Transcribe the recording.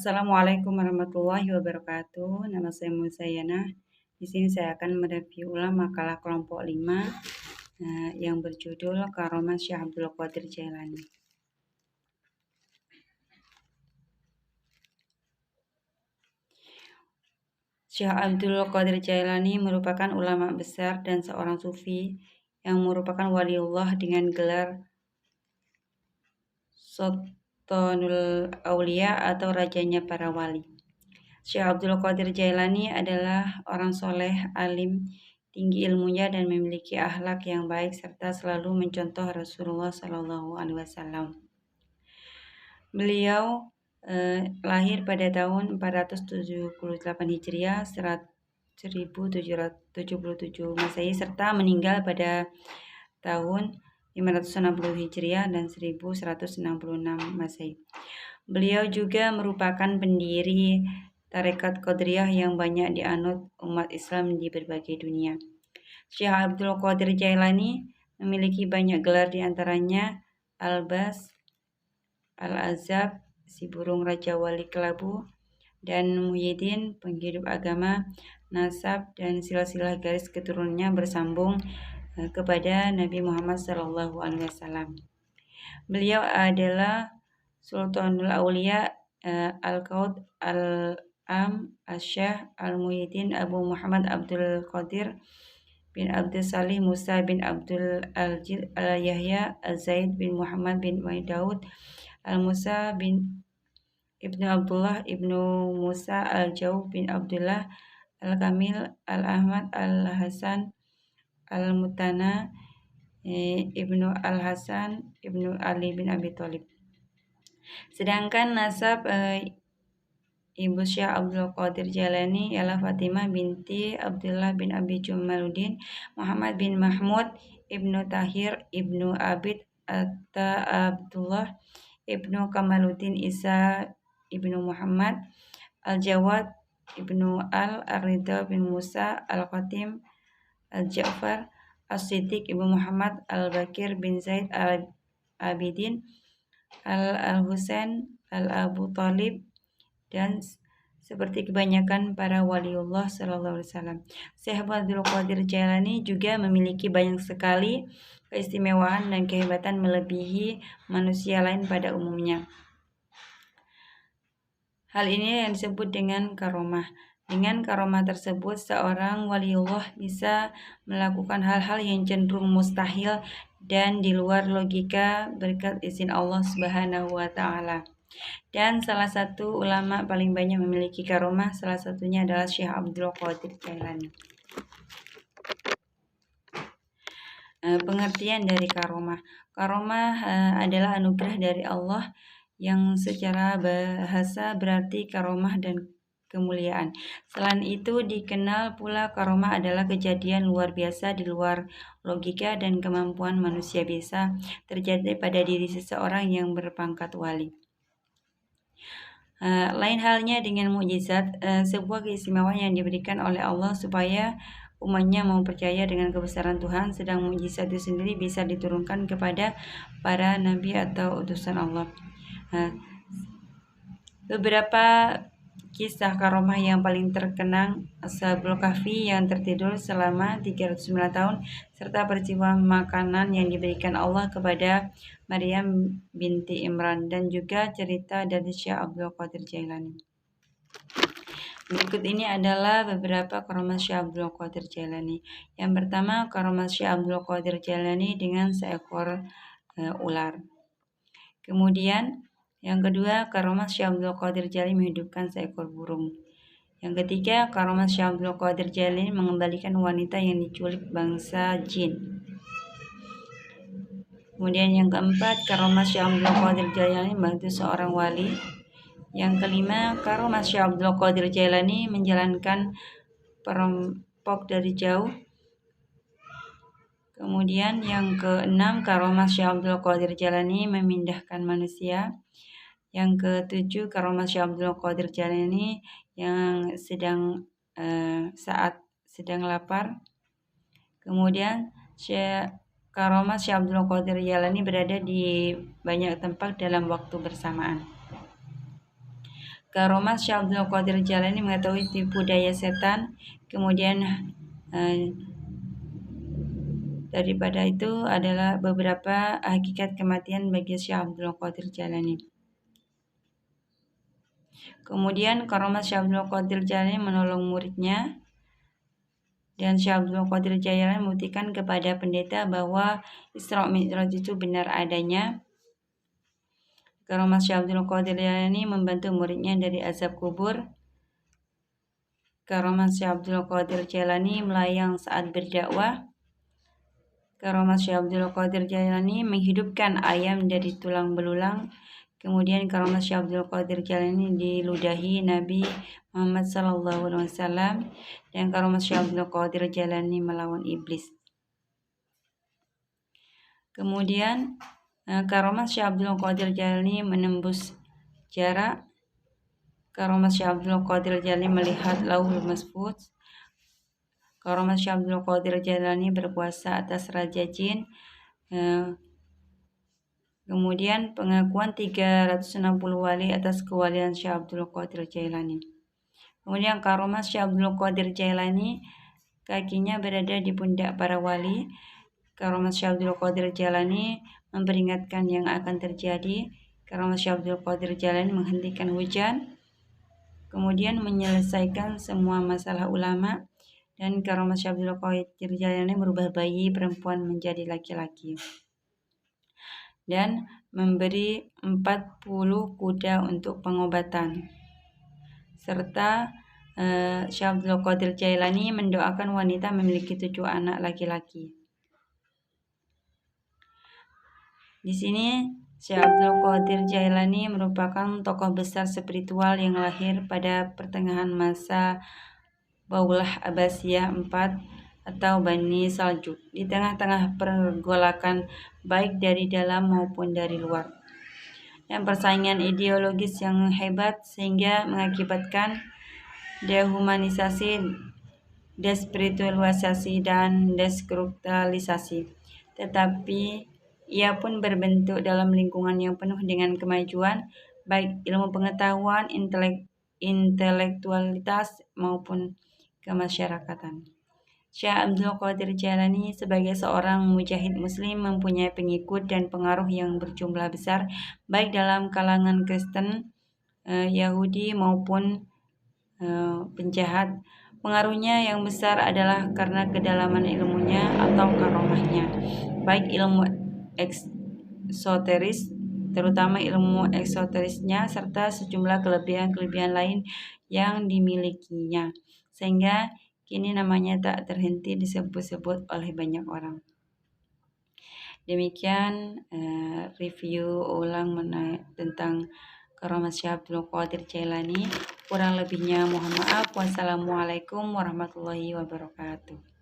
Assalamualaikum warahmatullahi wabarakatuh. Nama saya Muzayyana. Di sini saya akan mereview ulang makalah kelompok 5 yang berjudul Karomah Syekh Abdul Qadir Jailani. Syekh Abdul Qadir Jailani merupakan ulama besar dan seorang sufi yang merupakan waliullah dengan gelar Sultanul Aulia atau rajanya para wali. Syekh Abdul Qadir Jailani adalah orang soleh, alim, tinggi ilmunya dan memiliki akhlak yang baik serta selalu mencontoh Rasulullah SAW. Beliau lahir pada tahun 478 Hijriah 1777 Masehi serta meninggal pada tahun 560 Hijriah dan 1166 Masehi. Beliau juga merupakan pendiri Tarekat Qadiriyah yang banyak dianut umat Islam di berbagai dunia. Syekh Abdul Qadir Jailani memiliki banyak gelar diantaranya Al-Bas, Al-Azab, si burung Raja Wali Kelabu, dan Muhyiddin, penghidup agama, nasab, dan silsilah garis keturunannya bersambung kepada Nabi Muhammad SAW. Beliau adalah Sultanul Aulia Al-Qaud Al-Am Al-Syekh Al-Muhyiddin Abu Muhammad Abdul Qadir bin Abdul Salih Musa bin Abdul Al-Jil Al-Yahya Al-Zaid bin Muhammad bin Daud Al-Musa bin Ibnu Abdullah Ibnu Musa Al-Jauh bin Abdullah Al-Kamil Al-Ahmad Al-Hasan Al-Mutana Ibnu Al-Hasan Ibnu Ali bin Abi Thalib. Sedangkan nasab Ibu Syekh Abdul Qadir Jailani ialah Fatimah binti Abdullah bin Abi Jamaluddin Muhammad bin Mahmud Ibnu Tahir Ibnu Abid Atta Abdullah Ibnu Kamaluddin Isa Ibnu Muhammad Al-Jawad Ibnu Al-Ridha bin Musa Al-Qatim Al-Ja'far As-Siddiq Ibnu Muhammad Al-Bakir bin Zaid Al-Abidin Al-Husain Al-Abu Talib, dan seperti kebanyakan para waliullah sallallahu alaihi wasallam, Syekh Abdul Qadir Jailani juga memiliki banyak sekali keistimewaan dan kehebatan melebihi manusia lain pada umumnya. Hal ini yang disebut dengan karomah. Dengan karomah tersebut, seorang waliullah bisa melakukan hal-hal yang cenderung mustahil dan di luar logika berkat izin Allah Subhanahu wa Ta'ala. Dan salah satu ulama paling banyak memiliki karomah, salah satunya adalah Syekh Abdul Qadir Jailani. Pengertian dari karomah. Karomah adalah anugerah dari Allah yang secara bahasa berarti karomah dan kemuliaan. Selain itu dikenal pula karomah adalah kejadian luar biasa di luar logika dan kemampuan manusia biasa terjadi pada diri seseorang yang berpangkat wali. Lain halnya dengan mukjizat, sebuah keistimewaan yang diberikan oleh Allah supaya umatnya mau percaya dengan kebesaran Tuhan, sedang mukjizat itu sendiri bisa diturunkan kepada para nabi atau utusan Allah. Beberapa kisah karomah yang paling terkenang Ashabul Kahfi yang tertidur selama 309 tahun serta peristiwa makanan yang diberikan Allah kepada Maryam binti Imran, dan juga cerita dari Syekh Abdul Qadir Jailani. Berikut ini adalah beberapa karomah Syekh Abdul Qadir Jailani. Yang pertama, karomah Syekh Abdul Qadir Jailani dengan seekor ular. Kemudian yang kedua, karomah Syekh Abdul Qadir Jailani menghidupkan seekor burung. Yang ketiga, karomah Syekh Abdul Qadir Jailani mengembalikan wanita yang diculik bangsa jin. Kemudian yang keempat, karomah Syekh Abdul Qadir Jailani membantu seorang wali. Yang kelima, karomah Syekh Abdul Qadir Jailani menjalankan perampok dari jauh. Kemudian yang keenam, karomah Syekh Abdul Qadir Jailani memindahkan manusia. Yang ketujuh, karomah Syekh Abdul Qadir Jailani yang saat sedang lapar. Kemudian karomah Syekh Abdul Qadir Jailani berada di banyak tempat dalam waktu bersamaan. Karomah Syekh Abdul Qadir Jailani mengetahui tipu daya setan. Kemudian daripada itu adalah beberapa hakikat kematian bagi Syekh Abdul Qadir Jailani. Kemudian karomah Syekh Abdul Qadir Jailani menolong muridnya, dan Syekh Abdul Qadir Jailani membuktikan kepada pendeta bahwa Isra Mi'raj itu benar adanya. Karomah Syekh Abdul Qadir Jailani membantu muridnya dari azab kubur. Karomah Syekh Abdul Qadir Jailani melayang saat berdakwah. Karomah Syekh Abdul Qadir Jailani menghidupkan ayam dari tulang belulang. Kemudian karomah Syekh Abdul Qadir Jailani diludahi Nabi Muhammad SAW, dan karomah Syekh Abdul Qadir Jailani melawan iblis. Kemudian karomah Syekh Abdul Qadir Jailani menembus jarak. Karomah Syekh Abdul Qadir Jailani melihat Lauhul Mahfuz. Karomah Syekh Abdul Qadir Jailani berkuasa atas Raja Jin. Kemudian pengakuan 360 wali atas kewalian Syekh Abdul Qadir Jailani. Kemudian karomah Syekh Abdul Qadir Jailani, kakinya berada di pundak para wali. Karomah Syekh Abdul Qadir Jailani memperingatkan yang akan terjadi. Karomah Syekh Abdul Qadir Jailani menghentikan hujan. Kemudian menyelesaikan semua masalah ulama. Dan karomah Syekh Abdul Qadir Jailani merubah bayi perempuan menjadi laki-laki, dan memberi 40 kuda untuk pengobatan. Serta Syekh Abdul Qadir Jailani mendoakan wanita memiliki 7 anak laki-laki. Di sini Syekh Abdul Qadir Jailani merupakan tokoh besar spiritual yang lahir pada pertengahan masa Daulah Abbasiyah 4 atau Bani Saljuk, di tengah-tengah pergolakan baik dari dalam maupun dari luar, dan persaingan ideologis yang hebat sehingga mengakibatkan dehumanisasi, despiritualisasi, dan deskulturalisasi. Tetapi ia pun berbentuk dalam lingkungan yang penuh dengan kemajuan, baik ilmu pengetahuan, intelektualitas maupun kemasyarakatan. Syekh Abdul Qadir Jailani sebagai seorang mujahid muslim mempunyai pengikut dan pengaruh yang berjumlah besar, baik dalam kalangan Kristen, Yahudi maupun penjahat. Pengaruhnya yang besar adalah karena kedalaman ilmunya atau karomahnya, baik ilmu eksoteris, terutama ilmu eksoterisnya, serta sejumlah kelebihan-kelebihan lain yang dimilikinya, sehingga kini namanya tak terhenti disebut-sebut oleh banyak orang. Demikian review ulang tentang karomah Syekh Abdul Qadir Jailani. Kurang lebihnya mohon maaf. Wassalamualaikum warahmatullahi wabarakatuh.